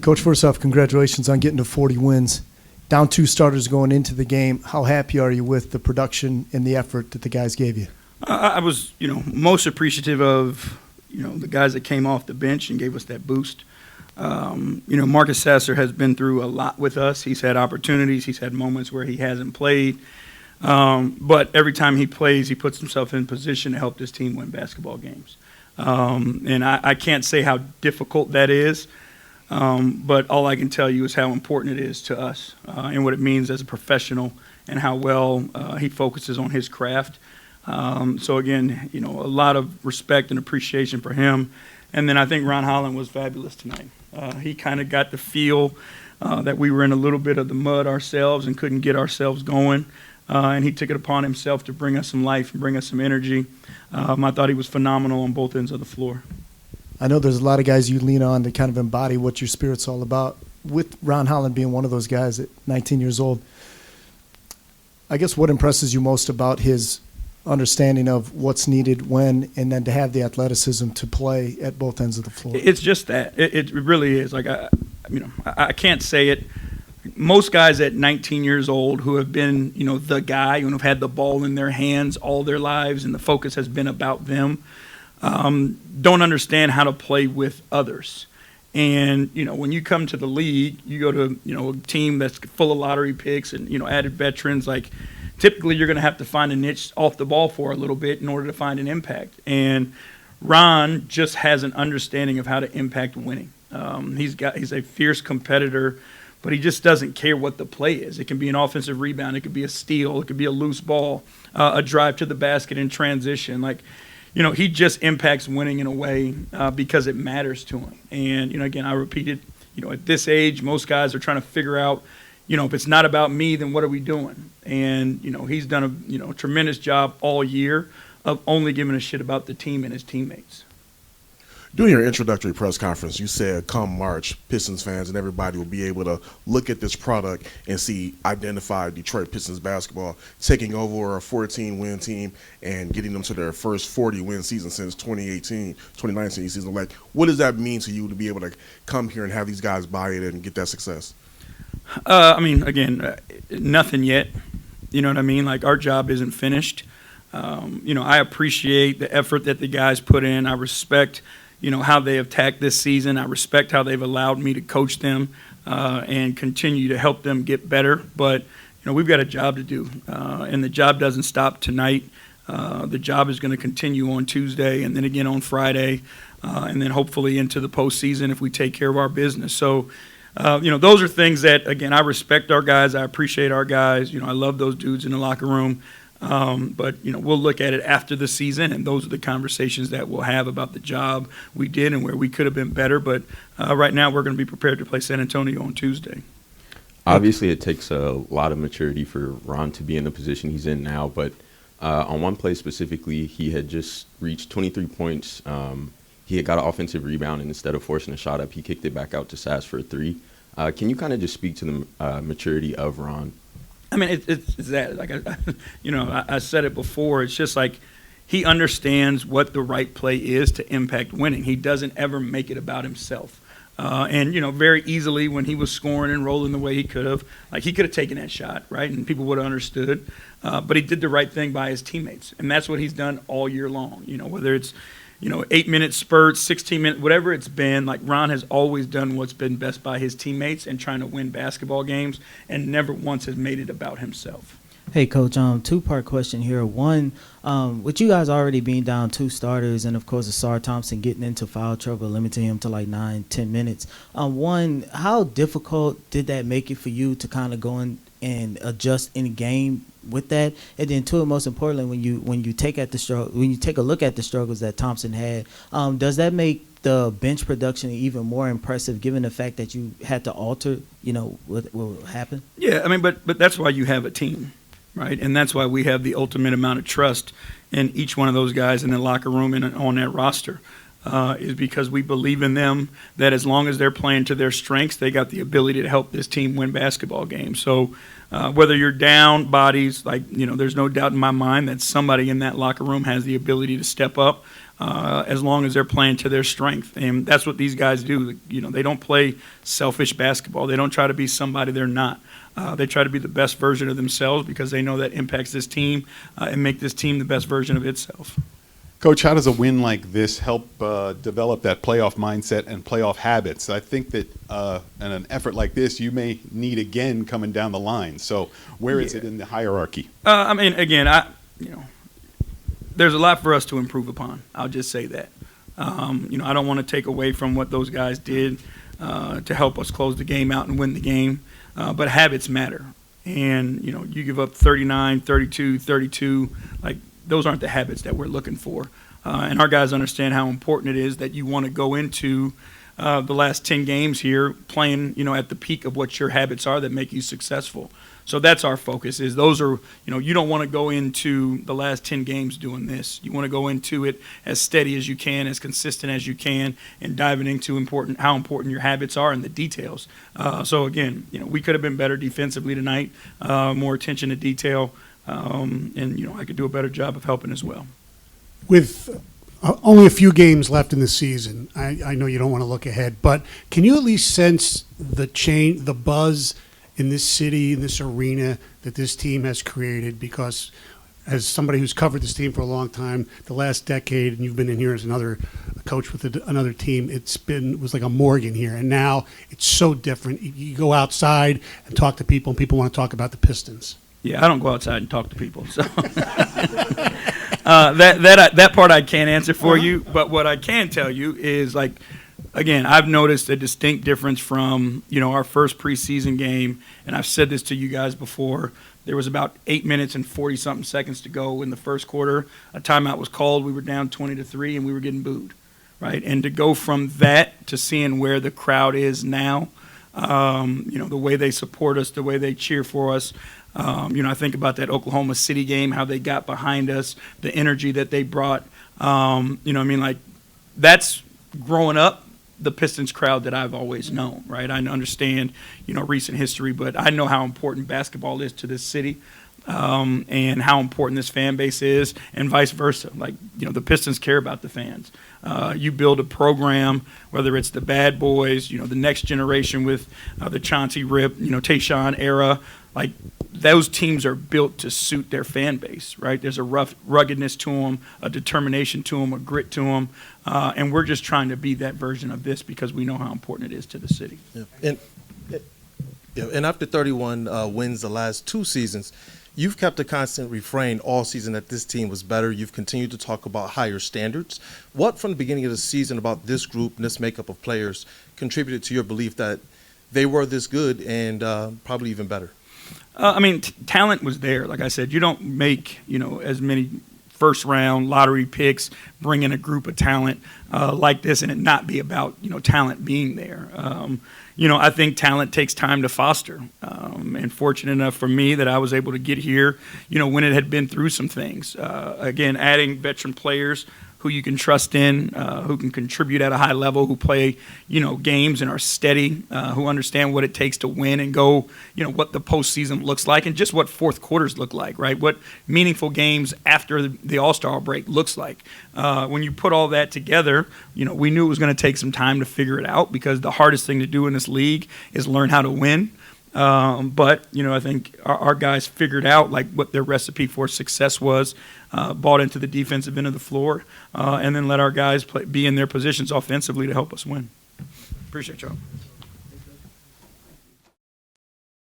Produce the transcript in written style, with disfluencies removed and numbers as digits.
Coach, first off, congratulations on getting to 40 wins. Down 2 starters going into the game. How happy are you with the production and the effort that the guys gave you? I was, most appreciative of, the guys that came off the bench and gave us that boost. Marcus Sasser has been through a lot with us. He's had opportunities. He's had moments where he hasn't played. But every time he plays, he puts himself in position to help this team win basketball games. And I can't say how difficult that is. But all I can tell you is how important it is to us and what it means as a professional and how well he focuses on his craft. So, again, a lot of respect and appreciation for him. And then I think Ron Holland was fabulous tonight. He kind of got the feel that we were in a little bit of the mud ourselves and couldn't get ourselves going. And he took it upon himself to bring us some life and bring us some energy. I thought he was phenomenal on both ends of the floor. I know there's a lot of guys you lean on to kind of embody what your spirit's all about. With Ron Holland being one of those guys at 19 years old, I guess what impresses you most about his understanding of what's needed when, and then to have the athleticism to play at both ends of the floor? It's just that. It really is. Like, I can't say it. Most guys at 19 years old who have been, the guy, who have had the ball in their hands all their lives and the focus has been about them, don't understand how to play with others. And, when you come to the league, you go to, a team that's full of lottery picks and, added veterans, like typically you're going to have to find a niche off the ball for a little bit in order to find an impact. And Ron just has an understanding of how to impact winning. He's a fierce competitor, but he just doesn't care what the play is. It can be an offensive rebound. It could be a steal. It could be a loose ball, a drive to the basket in transition. Like, he just impacts winning in a way because it matters to him. And, again, I repeat it, at this age, most guys are trying to figure out, if it's not about me, then what are we doing? And, he's done a tremendous job all year of only giving a shit about the team and his teammates. During your introductory press conference, you said come March, Pistons fans and everybody will be able to look at this product and see identified Detroit Pistons basketball taking over a 14-win team and getting them to their first 40-win season since 2019 season. Like, what does that mean to you to be able to come here and have these guys buy it and get that success? Again, nothing yet. You know what I mean? Like, our job isn't finished. I appreciate the effort that the guys put in. I respect how they have attacked this season. I respect how they've allowed me to coach them and continue to help them get better. But, we've got a job to do, and the job doesn't stop tonight. The job is going to continue on Tuesday and then again on Friday and then hopefully into the postseason if we take care of our business. So, those are things that, again, I respect our guys. I appreciate our guys. I love those dudes in the locker room. But, we'll look at it after the season, and those are the conversations that we'll have about the job we did and where we could have been better. But right now we're going to be prepared to play San Antonio on Tuesday. Obviously, it takes a lot of maturity for Ron to be in the position he's in now. But on one play specifically, he had just reached 23 points. He had got an offensive rebound, and instead of forcing a shot up, he kicked it back out to Sass for a 3. Can you kind of just speak to the maturity of Ron? It's that, like, I said it before. It's just like he understands what the right play is to impact winning. He doesn't ever make it about himself. And very easily when he was scoring and rolling the way he could have, like, he could have taken that shot, right? And people would have understood. But he did the right thing by his teammates. And that's what he's done all year long, whether it's 8-minute spurts, 16-minute, whatever it's been. Like, Ron has always done what's been best by his teammates and trying to win basketball games, and never once has made it about himself. Hey, Coach, 2-part question here. One, with you guys already being down 2 starters and, of course, Ausar Thompson getting into foul trouble, limiting him to like 9-10 minutes. One, how difficult did that make it for you to kind of go in and adjust in the game with that? And then 2, most importantly, when you take a look at the struggles that Thompson had, does that make the bench production even more impressive, given the fact that you had to alter, what happened? Yeah, but that's why you have a team, right? And that's why we have the ultimate amount of trust in each one of those guys in the locker room and on that roster. Is because we believe in them, that as long as they're playing to their strengths, they got the ability to help this team win basketball games. So whether you're down bodies, there's no doubt in my mind that somebody in that locker room has the ability to step up as long as they're playing to their strength. And that's what these guys do. They don't play selfish basketball. They don't try to be somebody they're not. They try to be the best version of themselves because they know that impacts this team and make this team the best version of itself. Coach, how does a win like this help develop that playoff mindset and playoff habits? I think that in an effort like this, you may need again coming down the line. So where is it in the hierarchy? There's a lot for us to improve upon. I'll just say that. I don't want to take away from what those guys did to help us close the game out and win the game. But habits matter. And, you give up 39, 32, 32, those aren't the habits that we're looking for. And our guys understand how important it is that you want to go into the last 10 games here playing, at the peak of what your habits are that make you successful. So that's our focus is those are, you don't want to go into the last 10 games doing this. You want to go into it as steady as you can, as consistent as you can, and diving into how important your habits are and the details. So again, we could have been better defensively tonight, more attention to detail, and I could do a better job of helping as well. With only a few games left in the season, I know you don't want to look ahead, but can you at least sense the buzz in this city, in this arena that this team has created? Because as somebody who's covered this team for a long time, the last decade, and you've been in here as another coach with another team, it was like a Morgan here, and now it's so different. You go outside and talk to people, and people want to talk about the Pistons. Yeah, I don't go outside and talk to people, so that part I can't answer for you. But what I can tell you is, again, I've noticed a distinct difference from our first preseason game, and I've said this to you guys before. There was about 8 minutes and 40-something seconds to go in the first quarter. A timeout was called. We were down 20-3, and we were getting booed, right? And to go from that to seeing where the crowd is now, the way they support us, the way they cheer for us. I think about that Oklahoma City game, how they got behind us, the energy that they brought. That's growing up the Pistons crowd that I've always known, right? I understand, recent history, but I know how important basketball is to this city. And how important this fan base is, and vice versa. The Pistons care about the fans. You build a program, whether it's the bad boys, the next generation with the Chauncey Rip, Tayshaun era. Those teams are built to suit their fan base, right? There's a ruggedness to them, a determination to them, a grit to them. And we're just trying to be that version of this because we know how important it is to the city. Yeah. And after 31 wins the last 2 seasons, you've kept a constant refrain all season that this team was better. You've continued to talk about higher standards. What from the beginning of the season about this group and this makeup of players contributed to your belief that they were this good and probably even better? Talent was there. Like I said, you don't make, as many first-round lottery picks, bring in a group of talent like this and it not be about, talent being there. I think talent takes time to foster. And fortunate enough for me that I was able to get here, when it had been through some things. Again, adding veteran players who you can trust in, who can contribute at a high level, who play, games and are steady, who understand what it takes to win and go, what the postseason looks like and just what fourth quarters look like, right? What meaningful games after the All-Star break looks like. When you put all that together, we knew it was going to take some time to figure it out because the hardest thing to do in this league is learn how to win. But I think our guys figured out what their recipe for success was, bought into the defensive end of the floor, and then let our guys be in their positions offensively to help us win. Appreciate y'all.